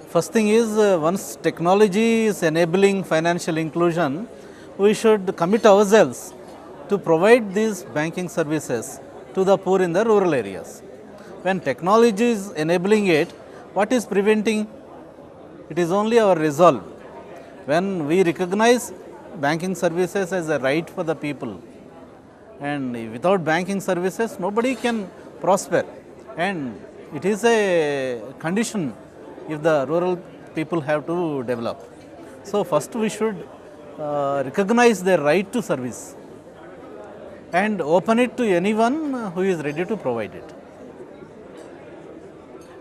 First thing is, once technology is enabling financial inclusion, we should commit ourselves to provide these banking services to the poor in the rural areas. When technology is enabling it, what is preventing? It is only our resolve. When we recognize banking services as a right for the people, and without banking services nobody can prosper, and it is a condition if the rural people have to develop. So, first we should recognize their right to service and open it to anyone who is ready to provide it.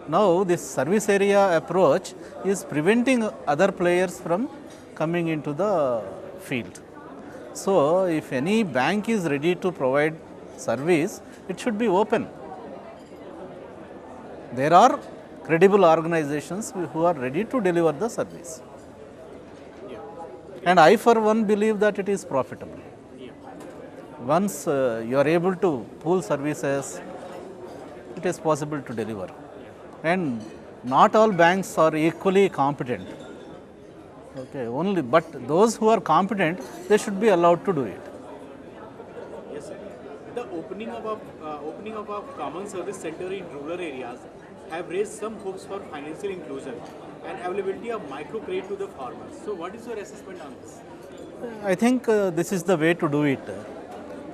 Now, this service area approach is preventing other players from coming into the field. So, if any bank is ready to provide service, it should be open. There are credible organizations who are ready to deliver the service. And I for one believe that it is profitable. Once you are able to pool services, it is possible to deliver. And not all banks are equally competent. Okay, only, but those who are competent, they should be allowed to do it. Yes, sir. The opening of a common service center in rural areas have raised some hopes for financial inclusion and availability of microcredit to the farmers. So, what is your assessment on this? I think this is the way to do it.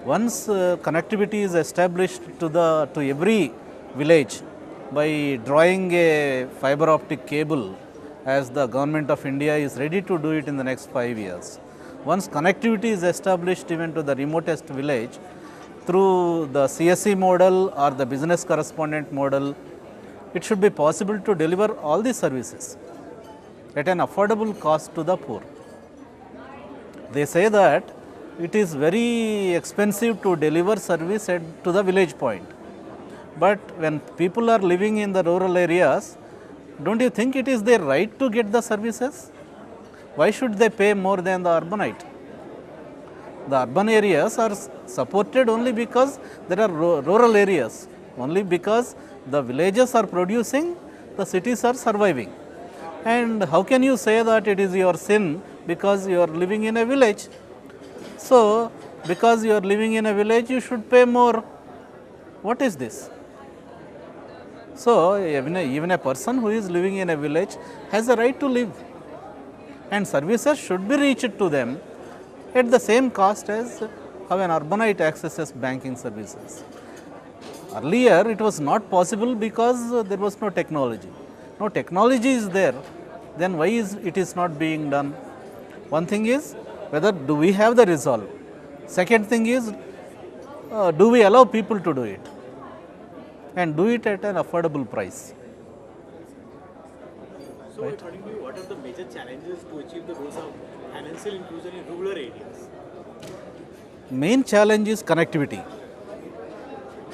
Once connectivity is established to every village by drawing a fiber optic cable, as the government of India is ready to do it in the next 5 years. Once connectivity is established even to the remotest village through the CSC model or the business correspondent model, it should be possible to deliver all these services at an affordable cost to the poor. They say that it is very expensive to deliver service to the village point. But when people are living in the rural areas, don't you think it is their right to get the services? Why should they pay more than the urbanite? The urban areas are supported only because there are rural areas. Only because the villages are producing, the cities are surviving. And how can you say that it is your sin because you are living in a village? So, because you are living in a village, you should pay more. What is this? So, even a person who is living in a village has a right to live, and services should be reached to them at the same cost as how an urbanite accesses banking services. Earlier, it was not possible because there was no technology. Now, technology is there, then why is it is not being done? One thing is whether do we have the resolve. Second thing is do we allow people to do it, and do it at an affordable price. So, right? According to you, what are the major challenges to achieve the goals of financial inclusion in rural areas? Main challenge is connectivity.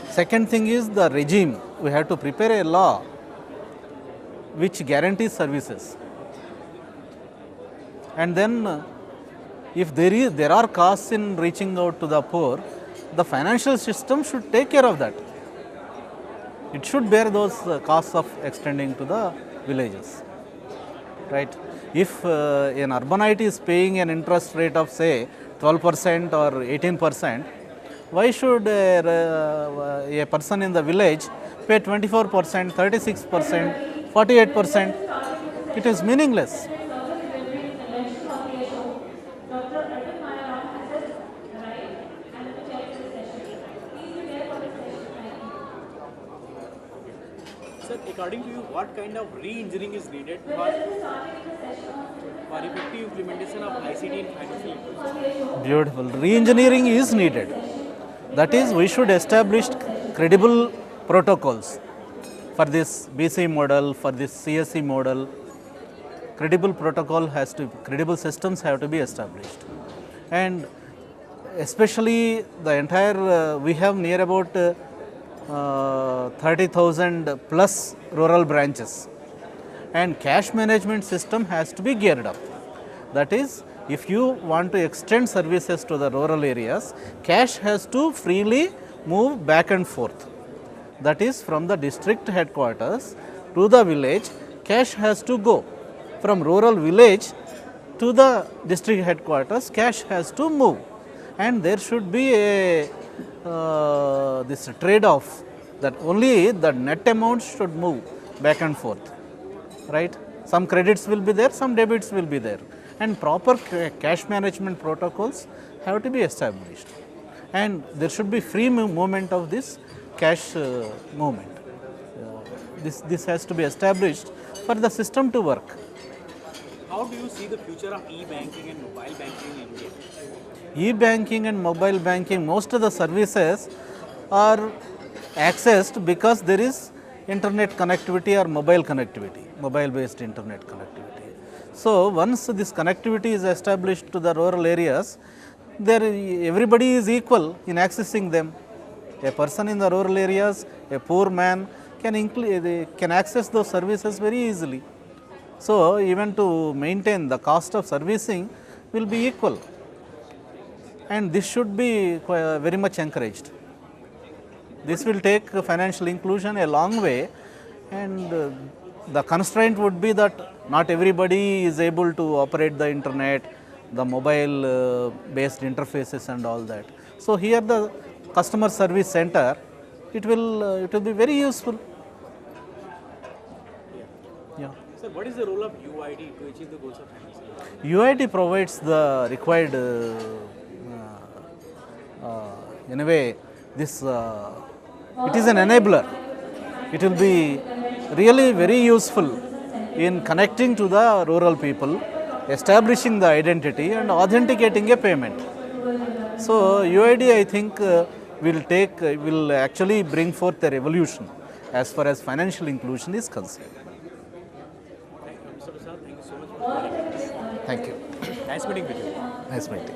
Second thing is the regime. We have to prepare a law which guarantees services. And then if there are costs in reaching out to the poor, the financial system should take care of that. It should bear those costs of extending to the villages, right? If an urbanite is paying an interest rate of say 12% or 18%, why should a person in the village pay 24%, 36%, 48%? It is meaningless. Sir, according to you, what kind of re-engineering is needed for effective implementation of ICT in financial inclusion? Beautiful. Re-engineering is needed. That is, we should establish credible protocols for this BC model, for this CSC model. Credible credible systems have to be established. And especially the entire, we have near about 30,000 plus rural branches, and cash management system has to be geared up. That is, if you want to extend services to the rural areas, cash has to freely move back and forth. That is, from the district headquarters to the village, cash has to go from rural village to the district headquarters. Cash has to move, and there should be a this trade-off that only the net amount should move back and forth, right? Some credits will be there, some debits will be there, and proper cash management protocols have to be established, and there should be free movement of this cash movement. This has to be established for the system to work. How do you see the future of e-banking and mobile banking in India? E-banking and mobile banking, most of the services are accessed because there is internet connectivity or mobile connectivity, mobile-based internet connectivity. So once this connectivity is established to the rural areas, there everybody is equal in accessing them. A person in the rural areas, a poor man can access those services very easily. So even to maintain the cost of servicing will be equal, and this should be very much encouraged. This will take financial inclusion a long way, and the constraint would be that not everybody is able to operate the internet, the mobile based interfaces and all that. So here the customer service center, it will be very useful. Yeah. Sir, what is the role of UID to achieve the goals of financial inclusion? UID provides the required, in a way, this it is an enabler. It will be really very useful in connecting to the rural people, establishing the identity and authenticating a payment. So UID, I think, will actually bring forth a revolution as far as financial inclusion is concerned. Mr. Prasad, thank you so much for joining us. Thank you. Nice meeting with you. Nice meeting.